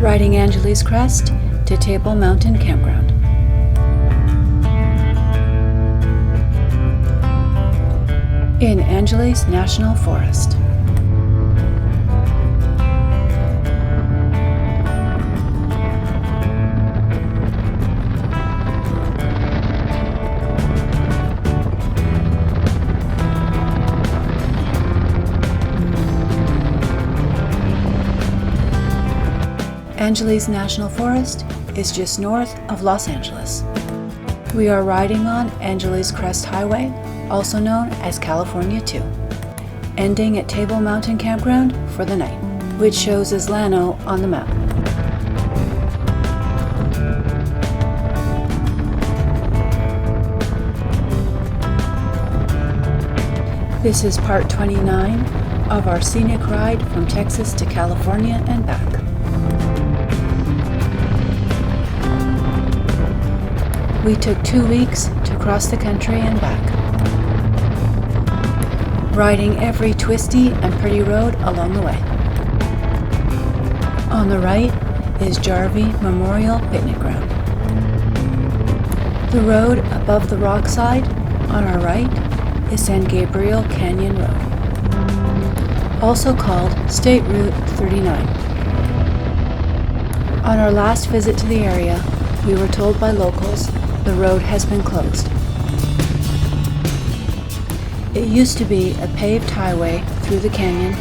riding Angeles Crest to Table Mountain Campground. In Angeles National Forest. Angeles National Forest is just north of Los Angeles. We are riding on Angeles Crest Highway, also known as California 2, ending at Table Mountain Campground for the night, which shows as Llano on the map. This is part 29 of our scenic ride from Texas to California and back. We took 2 weeks to cross the country and back, riding every twisty and pretty road along the way. On the right is Jarvie Memorial Picnic Ground. The road above the rock side on our right is San Gabriel Canyon Road, also called State Route 39. On our last visit to the area, we were told by locals the road has been closed. It used to be a paved highway through the canyon.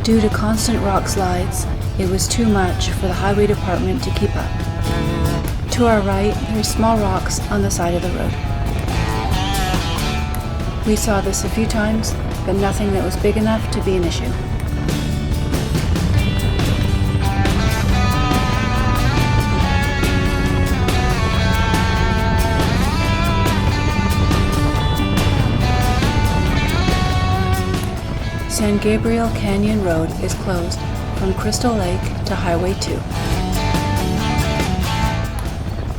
Due to constant rock slides, it was too much for the highway department to keep up. To our right, there are small rocks on the side of the road. We saw this a few times, but nothing that was big enough to be an issue. San Gabriel Canyon Road is closed from Crystal Lake to Highway 2.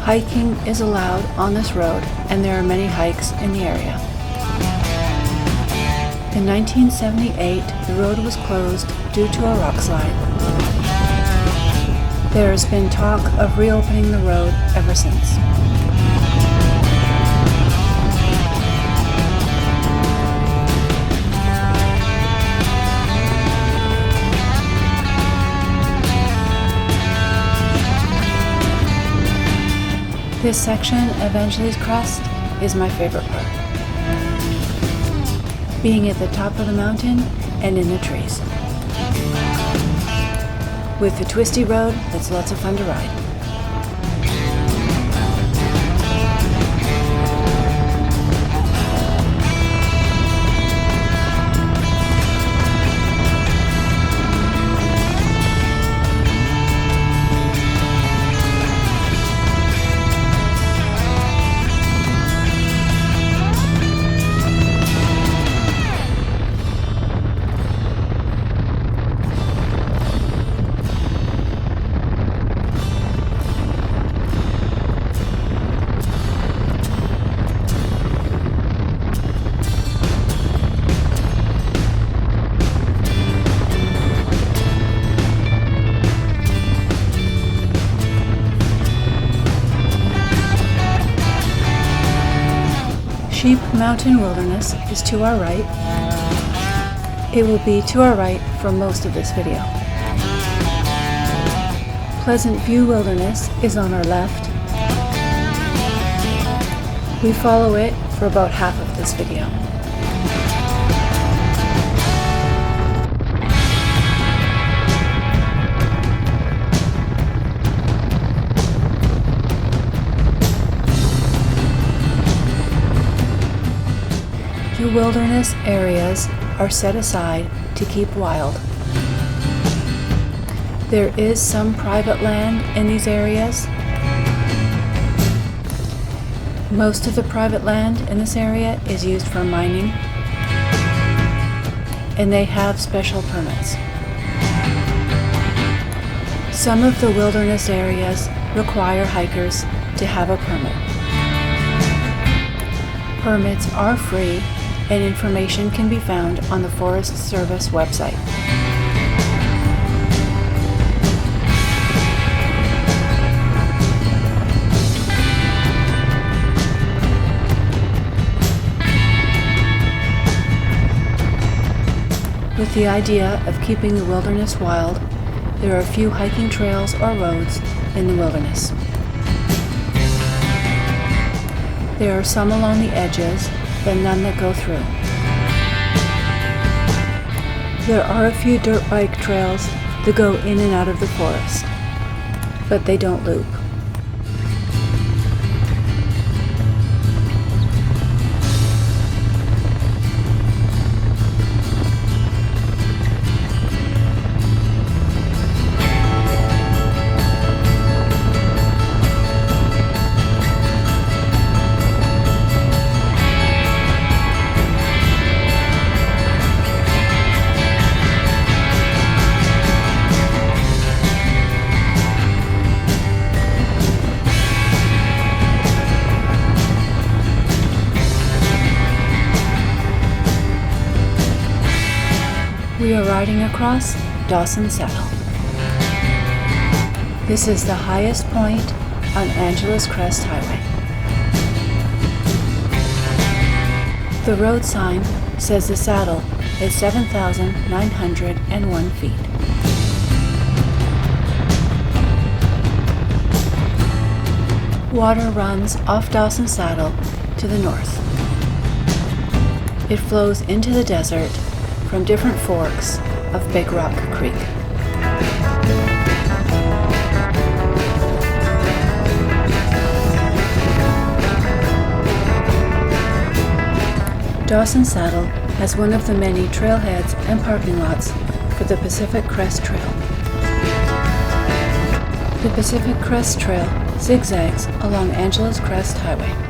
Hiking is allowed on this road, and there are many hikes in the area. In 1978, the road was closed due to a rock slide. There has been talk of reopening the road ever since. This section of Angeles Crest is my favorite part, being at the top of the mountain and in the trees, with the twisty road that's lots of fun to ride. Sheep Mountain Wilderness is to our right. It will be to our right for most of this video. Pleasant View Wilderness is on our left. We follow it for about half of this video. The wilderness areas are set aside to keep wild. There is some private land in these areas. Most of the private land in this area is used for mining, and they have special permits. Some of the wilderness areas require hikers to have a permit. Permits are free, and information can be found on the Forest Service website. With the idea of keeping the wilderness wild, there are a few hiking trails or roads in the wilderness. There are some along the edges, but none that go through. There are a few dirt bike trails that go in and out of the forest, but they don't loop. We are riding across Dawson Saddle. This is the highest point on Angeles Crest Highway. The road sign says the saddle is 7,901 feet. Water runs off Dawson Saddle to the north. It flows into the desert from different forks of Big Rock Creek. Dawson Saddle has one of the many trailheads and parking lots for the Pacific Crest Trail. The Pacific Crest Trail zigzags along Angeles Crest Highway.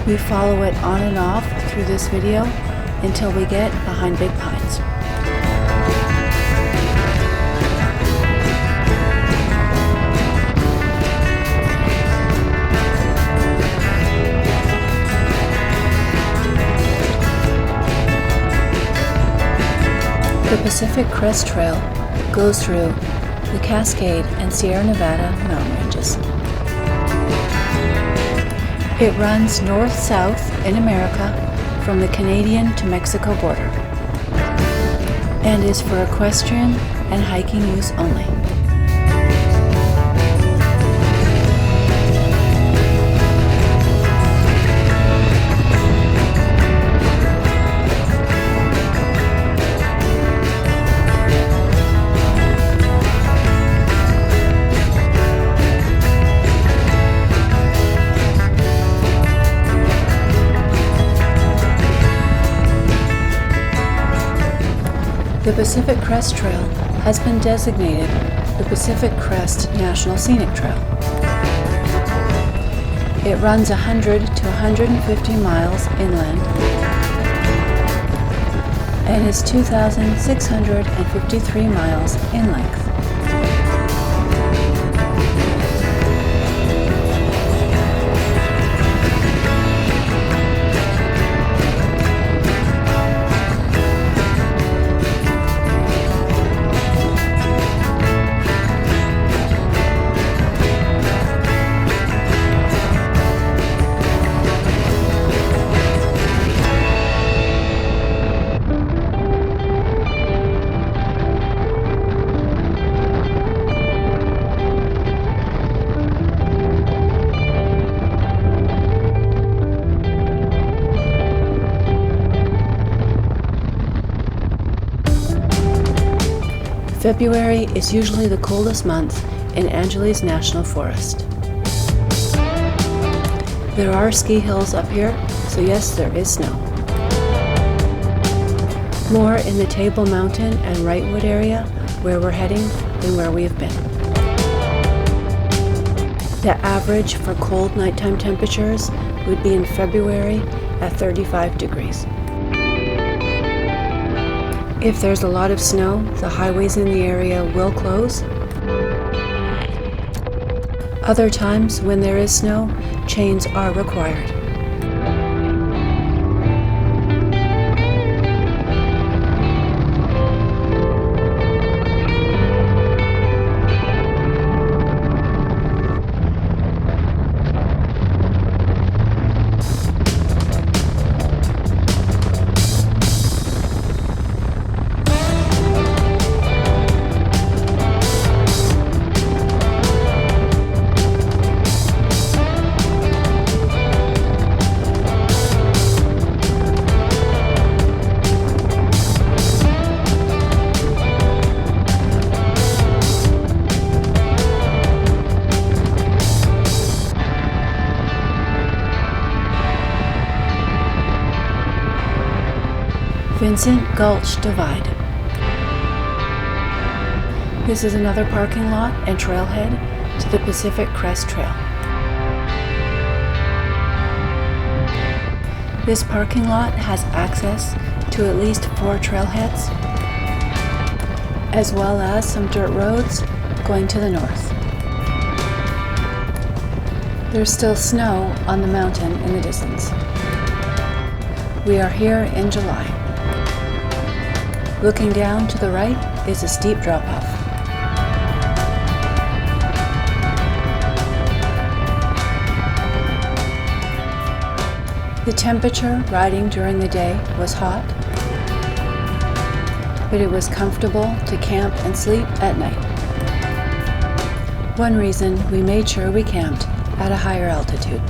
We follow it on and off through this video until we get behind big pines. The Pacific Crest Trail goes through the Cascade and Sierra Nevada mountain ranges. It runs north-south in America from the Canadian to Mexico border and is for equestrian and hiking use only. The Pacific Crest Trail has been designated the Pacific Crest National Scenic Trail. It runs 100 to 150 miles inland and is 2,653 miles in length. February is usually the coldest month in Angeles National Forest. There are ski hills up here, so yes, there is snow. More in the Table Mountain and Wrightwood area where we're heading than where we have been. The average for cold nighttime temperatures would be in February at 35 degrees. If there's a lot of snow, the highways in the area will close. Other times when there is snow, chains are required. Vincent Gulch Divide. This is another parking lot and trailhead to the Pacific Crest Trail. This parking lot has access to at least 4 trailheads, as well as some dirt roads going to the north. There's still snow on the mountain in the distance. We are here in July. Looking down to the right is a steep drop-off. The temperature riding during the day was hot, but it was comfortable to camp and sleep at night. One reason we made sure we camped at a higher altitude.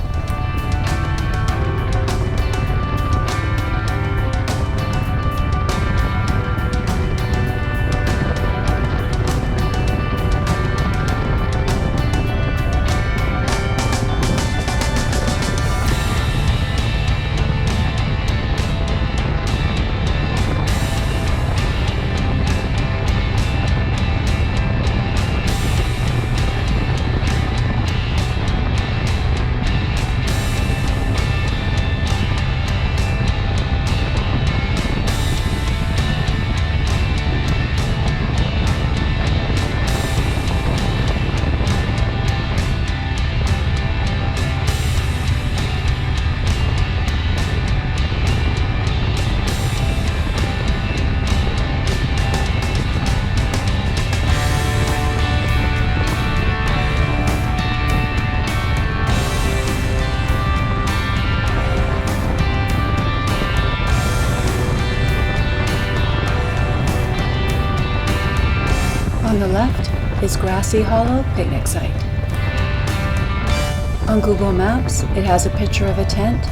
On the left is Grassy Hollow Picnic Site. On Google Maps, it has a picture of a tent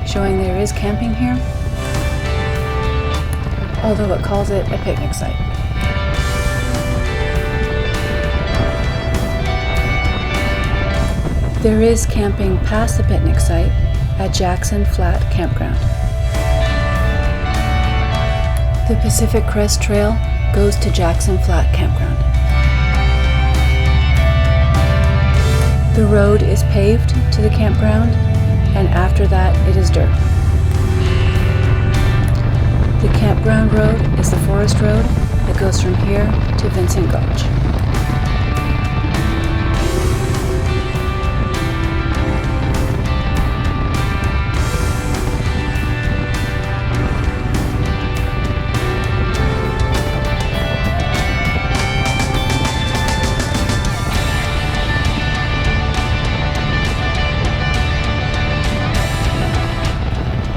showing there is camping here, although it calls it a picnic site. There is camping past the picnic site at Jackson Flat Campground. The Pacific Crest Trail goes to Jackson Flat Campground. The road is paved to the campground, and after that it is dirt. The campground road is the forest road that goes from here to Vincent Gulch.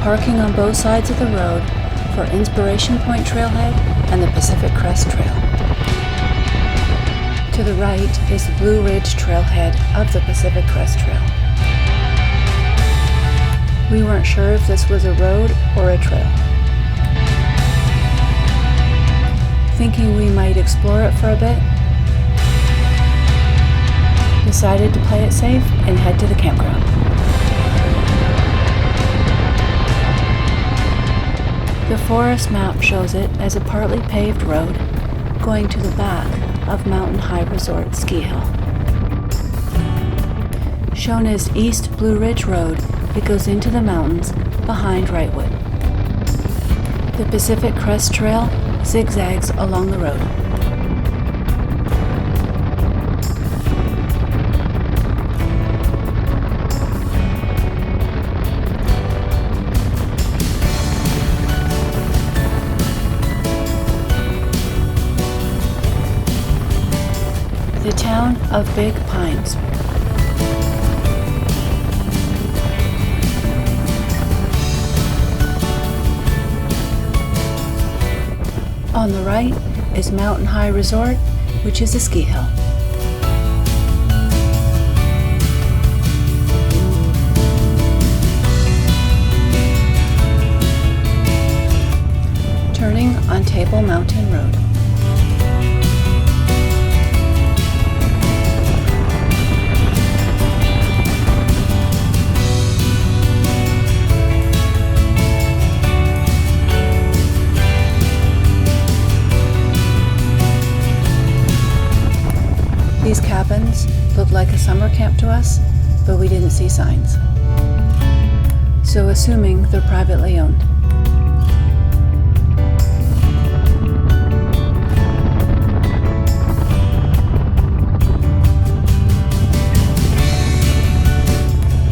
Parking on both sides of the road for Inspiration Point Trailhead and the Pacific Crest Trail. To the right is the Blue Ridge Trailhead of the Pacific Crest Trail. We weren't sure if this was a road or a trail. Thinking we might explore it for a bit, decided to play it safe and head to the campground. The forest map shows it as a partly paved road going to the back of Mountain High Resort Ski Hill. Shown as East Blue Ridge Road, it goes into the mountains behind Wrightwood. The Pacific Crest Trail zigzags along the road. The town of Big Pines. On the right is Mountain High Resort, which is a ski hill. Turning on Table Mountain Road. cabins looked like a summer camp to us, but we didn't see signs. So assuming they're privately owned.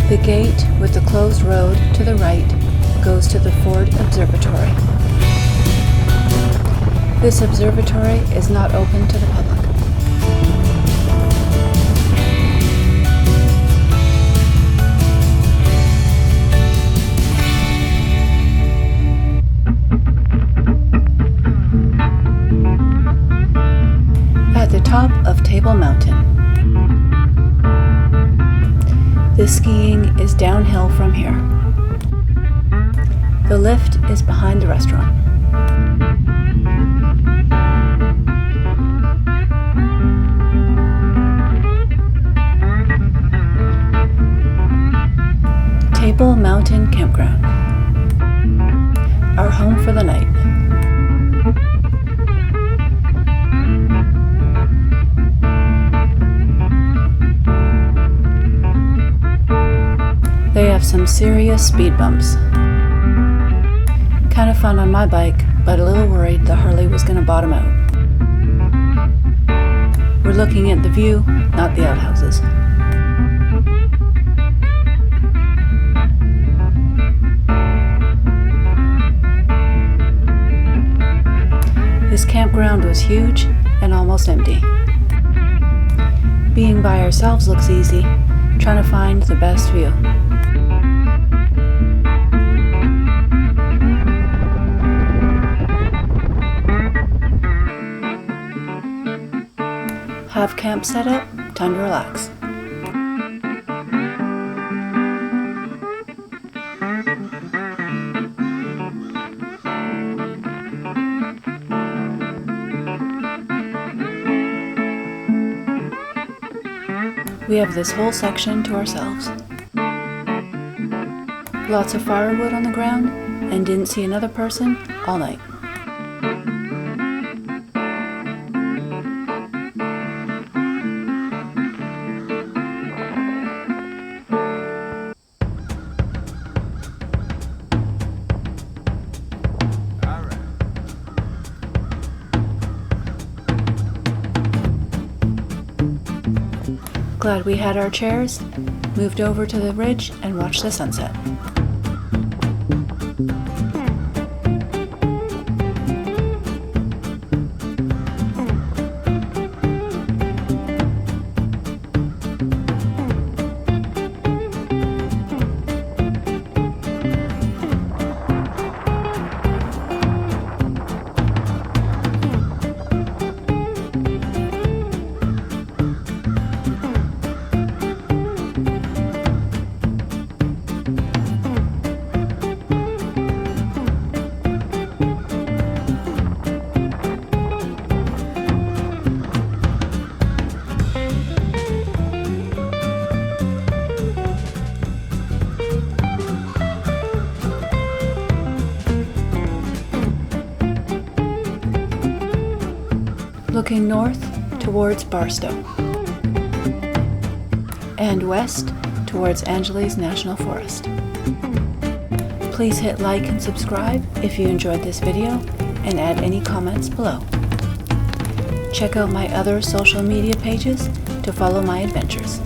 The gate with the closed road to the right goes to the Ford Observatory. This observatory is not open to the public. At the top of Table Mountain. The skiing is downhill from here. The lift is behind the restaurant. Table Mountain Campground. Our home for the night. They have some serious speed bumps. Kind of fun on my bike, but a little worried the Harley was going to bottom out. We're looking at the view, not the outhouses. This campground was huge and almost empty. Being by ourselves looks easy, trying to find the best view. Have camp set up, time to relax. We have this whole section to ourselves. Lots of firewood on the ground, and didn't see another person all night. Glad we had our chairs, moved over to the ridge and watched the sunset. Looking north towards Barstow and west towards Angeles National Forest. Please hit like and subscribe if you enjoyed this video and add any comments below. Check out my other social media pages to follow my adventures.